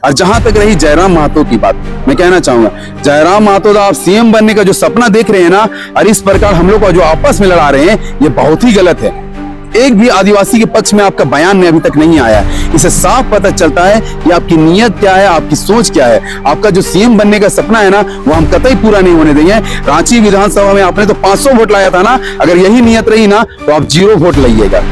और जहां तक रही जयराम महतो की बात, मैं कहना चाहूंगा जयराम महतो आप सीएम बनने का जो सपना देख रहे हैं ना, और इस प्रकार हम लोग को जो आपस में लड़ा रहे हैं, ये बहुत ही गलत है। एक भी आदिवासी के पक्ष में आपका बयान में अभी तक नहीं आया। इसे साफ पता चलता है कि आपकी नीयत क्या है, आपकी सोच क्या है। आपका जो सीएम बनने का सपना है ना, वो हम कतई पूरा नहीं होने देंगे। रांची विधानसभा में आपने तो 500 वोट लाया था ना, अगर यही नीयत रही ना तो आप 0 वोट लाइएगा।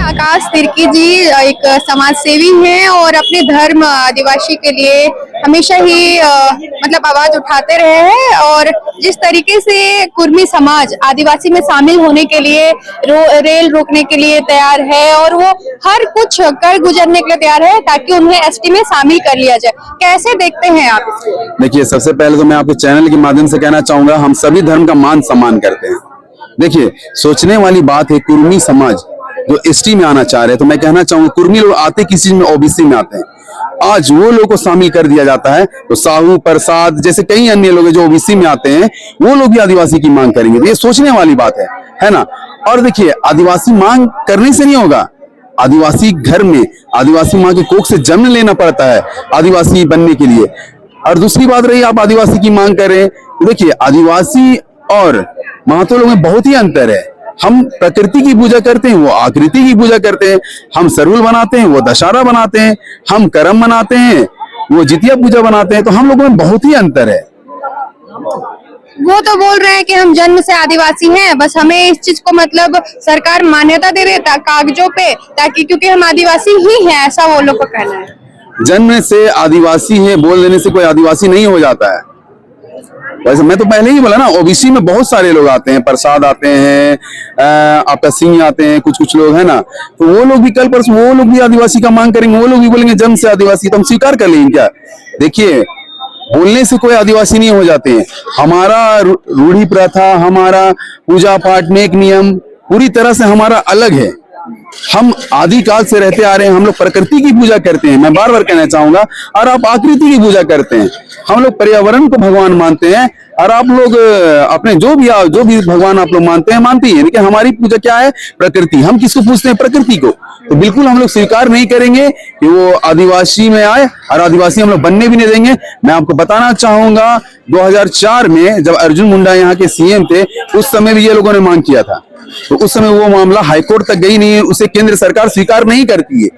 आकाश तिर्की जी एक समाज सेवी हैं और अपने धर्म आदिवासी के लिए हमेशा ही मतलब आवाज उठाते रहे हैं। और जिस तरीके से कुर्मी समाज आदिवासी में शामिल होने के लिए रेल रोकने के लिए तैयार है और वो हर कुछ कर गुजरने के लिए तैयार है ताकि उन्हें एसटी में शामिल कर लिया जाए, कैसे देखते हैं आप इसको? देखिए, सबसे पहले तो मैं आपके चैनल के माध्यम से कहना चाहूंगा, हम सभी धर्म का मान सम्मान करते हैं। देखिए, सोचने वाली बात है, कुर्मी समाज जो एसटी में आना चाह रहे हैं, तो मैं कहना चाहूंगा कुर्मी लोग आते किस चीज में, ओबीसी में आते हैं। आज वो लोग को शामिल कर दिया जाता है तो साहू प्रसाद जैसे कई अन्य लोग जो ओबीसी में आते हैं, वो लोग भी आदिवासी की मांग करेंगे। तो ये सोचने वाली बात है ना। और देखिए, आदिवासी मांग करने से नहीं होगा। आदिवासी घर में आदिवासी माँ के कोख से जन्म लेना पड़ता है आदिवासी बनने के लिए। और दूसरी बात रही, आप आदिवासी की मांग कर रहे हैं, देखिए आदिवासी और महतो लोग में बहुत ही अंतर है। हम प्रकृति की पूजा करते हैं, वो आकृति की पूजा करते हैं। हम सरूल बनाते हैं, वो दशहरा बनाते हैं। हम करम मनाते हैं, वो जितिया पूजा बनाते हैं। तो हम लोगों में बहुत ही अंतर है। वो तो बोल रहे हैं कि हम जन्म से आदिवासी हैं, बस हमें इस चीज को मतलब सरकार मान्यता दे देता कागजों पे, ताकि क्योंकि हम आदिवासी ही हैं, ऐसा वो लोग का कहना है। जन्म से आदिवासी है बोल देने से कोई आदिवासी नहीं हो जाता है। वैसे मैं तो पहले ही बोला ना, ओबीसी में बहुत सारे लोग आते हैं, प्रसाद आते हैं, आपका सिंह आते हैं, कुछ लोग है ना। तो वो लोग भी कल परसों वो लोग भी आदिवासी का मांग करेंगे, वो लोग भी बोलेंगे जन्म से आदिवासी, तो हम स्वीकार कर लेंगे क्या? देखिए, बोलने से कोई आदिवासी नहीं हो जाते हैं। हमारा रूढ़ी प्रथा, हमारा पूजा पाठ नेक नियम पूरी तरह से हमारा अलग है। हम आदिकाल से रहते आ रहे हैं। हम लोग प्रकृति की पूजा करते हैं, मैं बार बार कहना चाहूंगा, और आप आकृति की पूजा करते हैं। हम लोग पर्यावरण को भगवान मानते हैं, और आप लोग अपने जो भी भगवान आप लोग मानते हैं, मानती है। लेकिन हमारी पूजा क्या है? प्रकृति। हम किसको पूछते हैं? प्रकृति को। तो बिल्कुल हम लोग स्वीकार नहीं करेंगे कि वो आदिवासी में आए, और आदिवासी हम लोग बनने भी नहीं देंगे। मैं आपको बताना चाहूंगा, 2004 में जब अर्जुन मुंडा यहाँ के सीएम थे, उस समय भी ये लोगों ने मांग किया था। तो उस समय वो मामला हाईकोर्ट तक गई नहीं है, उसे केंद्र सरकार स्वीकार नहीं करती है,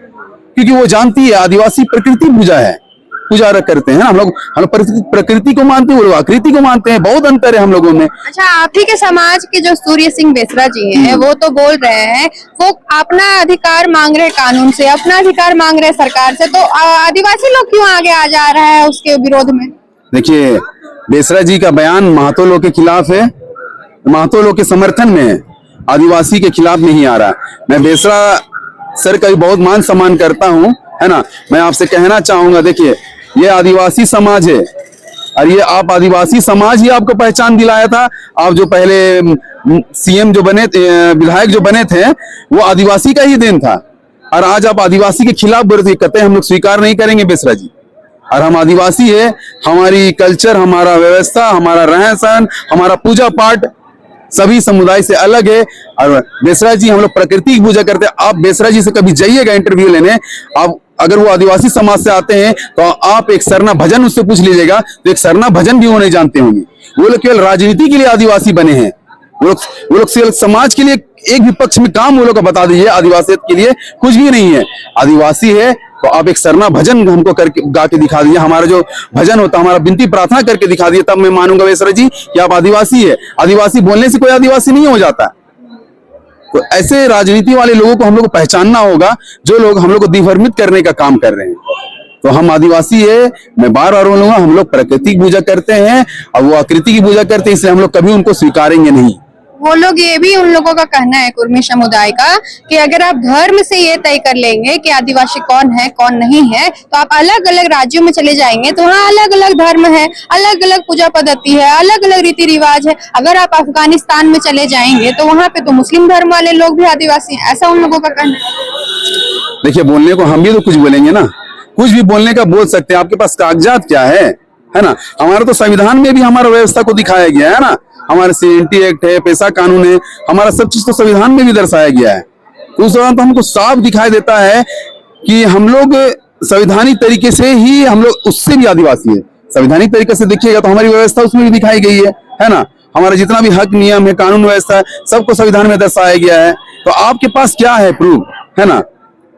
क्योंकि वो जानती है आदिवासी प्रकृति पूजा है, पूजा करते हैं। हम लोग प्रकृति को मानते हैं, वो लोग आकृति को मानते हैं। बहुत अंतर है हम लोगों में। अच्छा, आप ही के समाज के जो सूर्य सिंह बेसरा जी हैं, वो तो बोल रहे हैं वो अपना अधिकार मांग रहे कानून से, अपना अधिकार मांग रहे सरकार से, तो आदिवासी लोग क्यों आगे आ जा रहा है उसके विरोध में? देखिए, बेसरा जी का बयान महतो लोग के खिलाफ है, महतो लोग के समर्थन में है, आदिवासी के खिलाफ नहीं आ रहा। मैं बेसरा सर का भी बहुत मान सम्मान करता हूं, है ना। मैं आपसे कहना चाहूंगा, देखिए ये आदिवासी समाज है, और ये आप आदिवासी समाज ही आपको पहचान दिलाया था। आप जो पहले सीएम जो बने, विधायक जो बने थे, वो आदिवासी का ही देन था। और आज आप आदिवासी के खिलाफ बोलते कहते हैं, हम लोग स्वीकार नहीं करेंगे बेसरा जी। और हम आदिवासी है, हमारी कल्चर, हमारा व्यवस्था, हमारा रहन सहन, हमारा पूजा पाठ सभी समुदाय से अलग है। और बेसरा जी हम लोग प्रकृति की पूजा करते हैं। आप बेसरा जी से कभी जाइएगा इंटरव्यू लेने, आप अगर वो आदिवासी समाज से आते हैं तो आप एक सरना भजन उससे पूछ लीजिएगा, तो एक सरना भजन भी वो नहीं जानते होंगे। वो लोग केवल राजनीति के लिए आदिवासी बने हैं। वो लोग केवल समाज के लिए एक भी पक्ष में काम वो लोग का बता दीजिए, आदिवासियत के लिए कुछ भी नहीं है। आदिवासी है तो आप एक सरना भजन हमको करके गा के दिखा दीजिए, हमारा जो भजन होता है, हमारा विनती प्रार्थना करके दिखा दीजिए, तब मैं मानूंगा बेसरा जी कि आप आदिवासी है। आदिवासी बोलने से कोई आदिवासी नहीं हो जाता। तो ऐसे राजनीति वाले लोगों को हम लोग को पहचानना होगा, जो लोग हम लोग को दिग्भ्रमित करने का काम कर रहे हैं। तो हम आदिवासी है, मैं बार बार बोलूंगा, हम लोग प्रकृति की पूजा करते हैं और वो आकृति की पूजा करते हैं, इसलिए हम लोग कभी उनको स्वीकारेंगे नहीं। वो लोग, ये भी उन लोगों का कहना है कुर्मी समुदाय का, कि अगर आप धर्म से ये तय कर लेंगे कि आदिवासी कौन है कौन नहीं है, तो आप अलग अलग राज्यों में चले जाएंगे तो वहाँ अलग अलग धर्म है, अलग अलग पूजा पद्धति है, अलग अलग रीति रिवाज है। अगर आप अफगानिस्तान में चले जाएंगे तो वहाँ पे तो मुस्लिम धर्म वाले लोग भी आदिवासी हैं, ऐसा उन लोगों का कहना है। देखिए, बोलने को हम भी तो कुछ बोलेंगे ना, कुछ भी बोलने का बोल सकते हैं। आपके पास कागजात क्या है ना। हमारा तो संविधान में भी हमारा व्यवस्था को दिखाया गया है ना, हमारे सीएनटी एक्ट है, पैसा कानून है, हमारा सब चीज तो संविधान में भी दर्शाया गया है। तो उस दौरान तो हमको साफ दिखाई देता है कि हम लोग संवैधानिक तरीके से ही हम लोग, उससे भी आदिवासी है। संवैधानिक तरीके से देखिएगा तो हमारी व्यवस्था उसमें भी दिखाई गई है ना। हमारा जितना भी हक, नियम है, कानून व्यवस्था है, सबको संविधान में दर्शाया गया है। तो आपके पास क्या है प्रूफ, है ना।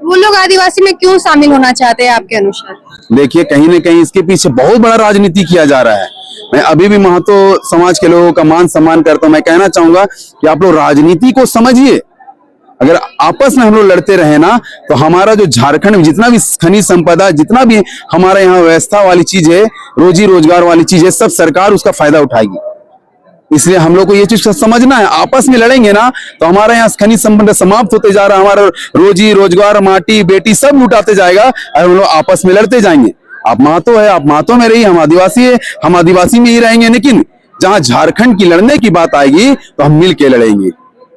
वो लोग आदिवासी में क्यों शामिल होना चाहते हैं आपके अनुसार? देखिए, कहीं ना कहीं इसके पीछे बहुत बड़ा राजनीति किया जा रहा है। मैं अभी भी महतो समाज के लोगों का मान सम्मान करता हूं। मैं कहना चाहूंगा कि आप लोग राजनीति को समझिए। अगर आपस में हम लोग लड़ते रहे ना, तो हमारा जो झारखंड में जितना भी खनिज संपदा, जितना भी हमारे यहाँ व्यवस्था वाली चीज है, रोजी रोजगार वाली चीज है, सब सरकार उसका फायदा उठाएगी। इसलिए हम लोग को ये चीज समझना है। आपस में लड़ेंगे ना तो हमारे यहाँ खनिज संपदा समाप्त होते जा रहा है। हमारा रोजी रोजगार, माटी बेटी सब लुटाते जाएगा और हम लोग आपस में लड़ते जाएंगे। आप महतो है, आप महतो में रहिए, हम आदिवासी है, हम आदिवासी में ही रहेंगे। लेकिन जहां झारखंड की लड़ने की बात आएगी तो हम मिल के लड़ेंगे।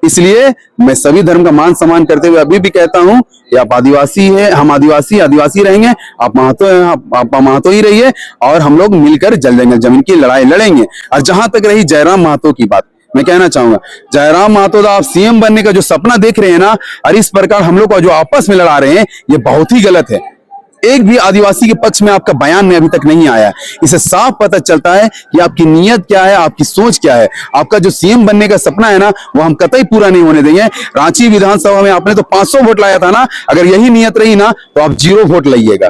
इसलिए मैं सभी धर्म का मान सम्मान करते हुए अभी भी कहता हूं कि आप आदिवासी है, हम आदिवासी रहेंगे, आप महतो हैं, आप महतो ही रहिए, और हम लोग मिलकर जल जंगल जमीन की लड़ाई लड़ेंगे। और जहां तक रही जयराम महतो की बात, मैं कहना चाहूंगा, जयराम महतो आप सीएम बनने का जो सपना देख रहे हैं ना, और इस प्रकार हम लोग को जो आपस में लड़ा रहे हैं, ये बहुत ही गलत है। एक भी आदिवासी के पक्ष में आपका बयान में अभी तक नहीं आया। इसे साफ पता चलता है कि आपकी नीयत क्या है, आपकी सोच क्या है। आपका जो सीएम बनने का सपना है ना, वो हम कतई पूरा नहीं होने देंगे। रांची विधानसभा में आपने तो 500 वोट लाया था ना, अगर यही नीयत रही ना तो आप 0 वोट लाइएगा।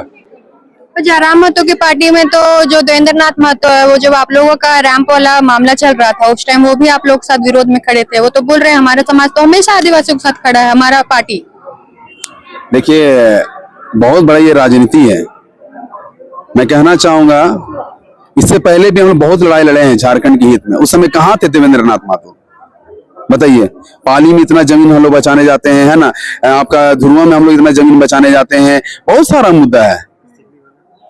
जयराम महतो की पार्टी में तो जो देवेंद्र नाथ महतो है, वो जब आप लोगों का रैंप वाला मामला चल रहा था उस टाइम वो भी आप लोग साथ विरोध में खड़े थे। वो तो बोल रहे हैं हमारा समाज तो हमेशा आदिवासियों के साथ खड़ा है, हमारा पार्टी। देखिए, बहुत बड़ा ये राजनीति है। मैं कहना चाहूंगा, इससे पहले भी हम लोग बहुत लड़ाई लड़े हैं झारखंड के हित में। उस समय कहाँ थे देवेंद्र नाथ महतो, बताइए। पाली में इतना जमीन हम लोग बचाने जाते हैं, है ना। आपका धुरुआ में हम लोग इतना जमीन बचाने जाते हैं। बहुत सारा मुद्दा है।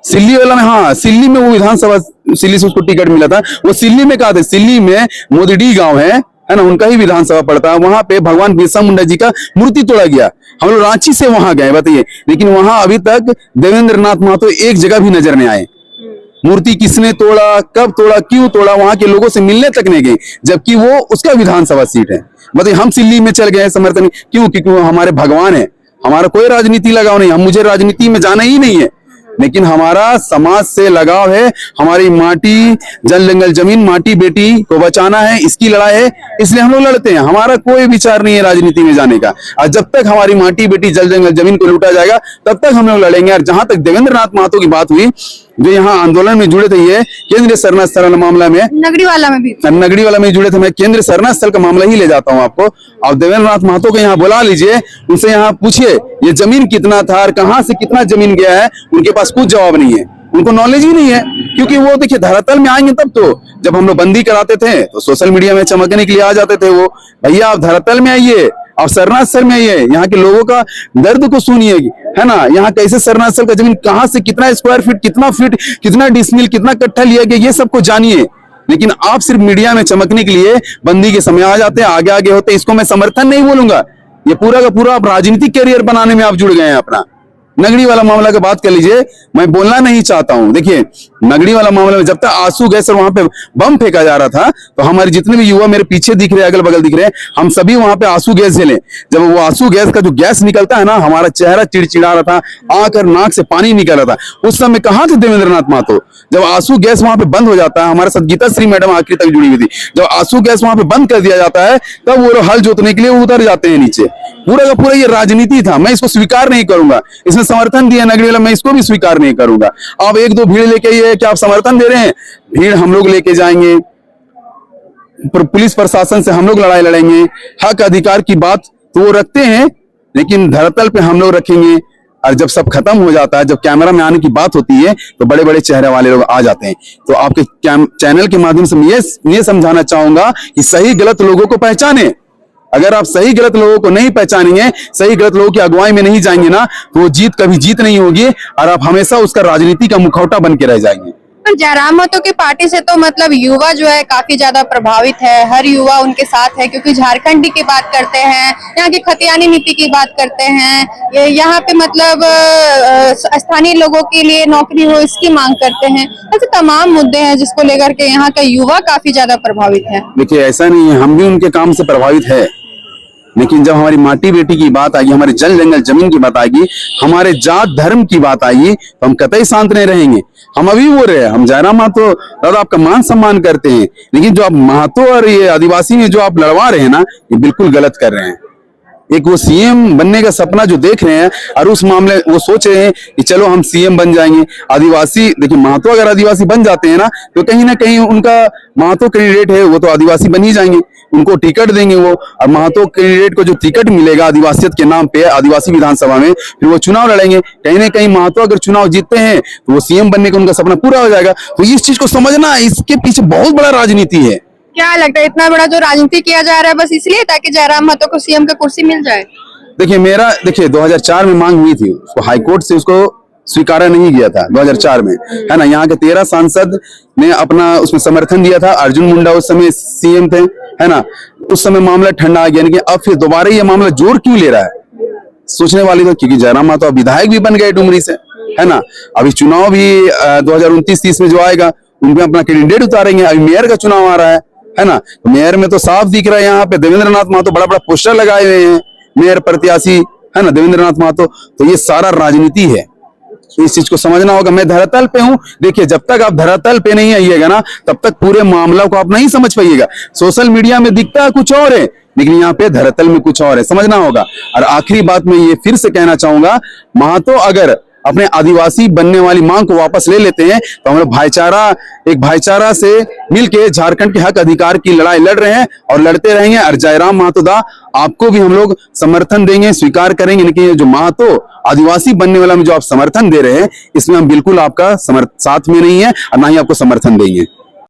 सिल्ली वाला में, हाँ, सिल्ली में वो विधानसभा, सिल्ली से उसको टिकट मिला था। वो सिल्ली में कहा था, सिल्ली में मोदडी गांव है ना, उनका ही विधानसभा पड़ता है। वहां पे भगवान बिरसा मुंडा जी का मूर्ति तोड़ा गया। हम लोग रांची से वहां गए, बताइए। लेकिन वहां अभी तक देवेंद्र नाथ महतो एक जगह भी नजर नहीं आए। मूर्ति किसने तोड़ा, कब तोड़ा, क्यों तोड़ा, वहां के लोगों से मिलने तक नहीं गए, जबकि वो उसका विधानसभा सीट है। बताइए, हम सिल्ली में चल गए समर्थन, क्यों? क्योंकि वो हमारे भगवान है। हमारा कोई राजनीति लगाव नहीं, मुझे राजनीति में जाना ही नहीं है। लेकिन हमारा समाज से लगाव है। हमारी माटी, जल जंगल जमीन, माटी बेटी को बचाना है, इसकी लड़ाई है। इसलिए हम लोग लड़ते हैं। हमारा कोई विचार नहीं है राजनीति में जाने का। और जब तक हमारी माटी बेटी, जल जंगल जमीन को लूटा जाएगा, तब तक हम लोग लड़ेंगे। और जहां तक देवेंद्र नाथ महतो की बात हुई, जो यहाँ आंदोलन में जुड़े थे, ये केंद्रीय शरण स्थल मामला में, नगरी वाला में जुड़े थे। मैं केंद्रीय शरण स्थल का मामला ही ले जाता हूँ आपको। आप देवेंद्र नाथ महतो को यहाँ बुला लीजिए, उनसे यहाँ पूछिए ये जमीन कितना था और कहाँ से कितना जमीन गया है। उनके पास कुछ जवाब नहीं है, उनको नॉलेज ही नहीं है। क्योंकि वो देखिए, धरातल में आएंगे तब तो। जब हम लोग बंदी कराते थे तो सोशल मीडिया में चमकने के लिए आ जाते थे वो। भैया आप धरातल में आइए, आप शरणार्थ स्थल में आइए, यहाँ के लोगों का दर्द को सुनिए, है ना। यहाँ कैसे शरणार्थ स्थल का जमीन कहाँ से कितना स्क्वायर फीट, कितना फीट, कितना डिसमिल, कितना कट्ठा लिया गया, ये सबको जानिए। लेकिन आप सिर्फ मीडिया में चमकने के लिए बंदी के समय आ जाते हैं, आगे आगे होते हैं। इसको मैं समर्थन नहीं बोलूंगा। ये पूरा का पूरा आप राजनीतिक कैरियर बनाने में आप जुड़ गए हैं अपना। नगरी वाला मामला की बात कर लीजिए, मैं बोलना नहीं चाहता हूं। देखिए, नगरी वाला मामला में जब तक आंसू गैस और वहां पे बम फेंका जा रहा था, तो हमारे जितने भी युवा मेरे पीछे दिख रहे हैं, अगल बगल दिख रहे हैं, हम सभी वहां पे आंसू गैस झेले। जब वो आंसू गैस का जो गैस निकलता है ना, हमारा चेहरा चिड़चिड़ा रहा था, आंख और नाक से पानी निकल रहा था। उस समय कहाँ थे देवेंद्र नाथ महतो? जब आंसू गैस वहां पे बंद हो जाता है, हमारे साथ गीता श्री मैडम आखिरी तक जुड़ी हुई थी, जब आंसू गैस वहां पे बंद कर दिया जाता है, तब वो हल जोतने के लिए उतर जाते हैं नीचे। पूरा का पूरा ये राजनीति था। मैं इसको स्वीकार नहीं करूंगा। इसमें समर्थन दिया नगरी वाला, मैं इसको भी स्वीकार नहीं करूंगा। आप एक दो भीड़ लेके आइए, क्या आप समर्थन दे रहे हैं? भीड़ हम लोग लेके जाएंगे, पुलिस प्रशासन से हम लोग लड़ाई लड़ेंगे। हक अधिकार की बात तो वो रखते हैं, लेकिन धरातल पे हम लोग रखेंगे। और जब सब खत्म हो जाता है, जब कैमरा में आने की बात होती है, तो बड़े बड़े चेहरे वाले लोग आ जाते हैं। तो आपके चैनल के माध्यम से मैं ये समझाना चाहूंगा कि सही गलत लोगों को पहचाने। अगर आप सही गलत लोगों को नहीं पहचानेंगे, सही गलत लोगों की अगुवाई में नहीं जाएंगे ना, तो वो जीत कभी जीत नहीं होगी और आप हमेशा उसका राजनीति का मुखौटा बन के रह जाएंगे। पर जयराम महतो की पार्टी से तो मतलब युवा जो है काफी ज्यादा प्रभावित है। हर युवा उनके साथ है, क्योंकि झारखंडी की बात करते हैं, यहाँ की खतियानी नीति की बात करते हैं, यहाँ पे मतलब स्थानीय लोगों के लिए नौकरी हो इसकी मांग करते हैं। ऐसे तमाम मुद्दे हैं जिसको लेकर के यहाँ का युवा काफी ज्यादा प्रभावित है। देखिए, ऐसा नहीं है, हम भी उनके काम से प्रभावित है। लेकिन जब हमारी माटी बेटी की बात आएगी, हमारे जल जंगल जमीन की बात आएगी, हमारे जात धर्म की बात आएगी, तो हम कतई शांत नहीं रहेंगे। हम अभी बोल रहे हैं, हम जयराम महतो दादा आपका मान सम्मान करते हैं, लेकिन जो आप महतो और ये आदिवासी में जो आप लड़वा रहे हैं ना, ये बिल्कुल गलत कर रहे हैं। एक वो सीएम बनने का सपना जो देख रहे हैं और उस मामले वो सोच रहे हैं कि चलो हम सीएम बन जाएंगे। आदिवासी देखिए, महतो अगर आदिवासी बन जाते हैं ना, तो कहीं ना कहीं उनका महतो कैंडिडेट है वो तो आदिवासी बन ही जाएंगे, उनको टिकट देंगे वो। और महतो कैंडिडेट को जो टिकट मिलेगा आदिवासियत के नाम पे आदिवासी विधानसभा में, फिर वो चुनाव लड़ेंगे। कहीं ना कहीं महतो अगर चुनाव जीतते हैं तो वो सीएम बनने का उनका सपना पूरा हो जाएगा। तो इस चीज को समझना, इसके पीछे बहुत बड़ा राजनीति है। क्या लगता है इतना बड़ा जो राजनीति किया जा रहा है बस इसलिए ताकि जयराम महतो को सीएम का कुर्सी मिल जाए? देखिए 2004 में मांग हुई थी, उसको हाईकोर्ट से उसको स्वीकारा नहीं गया था 2004 में, है ना। यहाँ के 13 सांसद ने अपना उसमें समर्थन दिया था। अर्जुन मुंडा उस समय सीएम थे, है ना। उस समय मामला ठंडा आ गया, लेकिन अब फिर दोबारा ये मामला जोर क्यों ले रहा है? सोचने वाली तो, क्योंकि जयराम महतो अब विधायक भी बन गए डुमरी से, है ना। अभी चुनाव भी 2029-30 में जो आएगा उनमें अपना कैंडिडेट उतारेंगे। अभी मेयर का चुनाव आ रहा है ना। तो मेयर में तो साफ दिख रहा है, यहाँ पे देवेंद्र नाथ महतो बड़ा बड़ा पोस्टर लगाए हुए हैं, मेयर प्रत्याशी, है ना, देवेंद्र नाथ महतो। तो ये सारा राजनीति है, इस चीज को समझना होगा। मैं धरातल पे हूं। देखिए, जब तक आप धरातल पे नहीं आइएगा ना, तब तक पूरे मामला को आप नहीं समझ पाइएगा। सोशल मीडिया में दिखता है कुछ और है, लेकिन यहाँ पे धरातल में कुछ और है, समझना होगा। और आखिरी बात मैं ये फिर से कहना चाहूंगा, महतो अगर अपने आदिवासी बनने वाली मांग को वापस ले लेते हैं तो हम लोग एक भाईचारा से मिलके झारखंड के हक अधिकार की लड़ाई लड़ रहे हैं और लड़ते रहेंगे। और जयराम महतो दा आपको भी हम लोग समर्थन देंगे, स्वीकार करेंगे। लेकिन ये जो महतो आदिवासी बनने वाला में जो आप समर्थन दे रहे हैं, इसमें हम बिल्कुल आपका साथ में नहीं है और ना ही आपको समर्थन देंगे।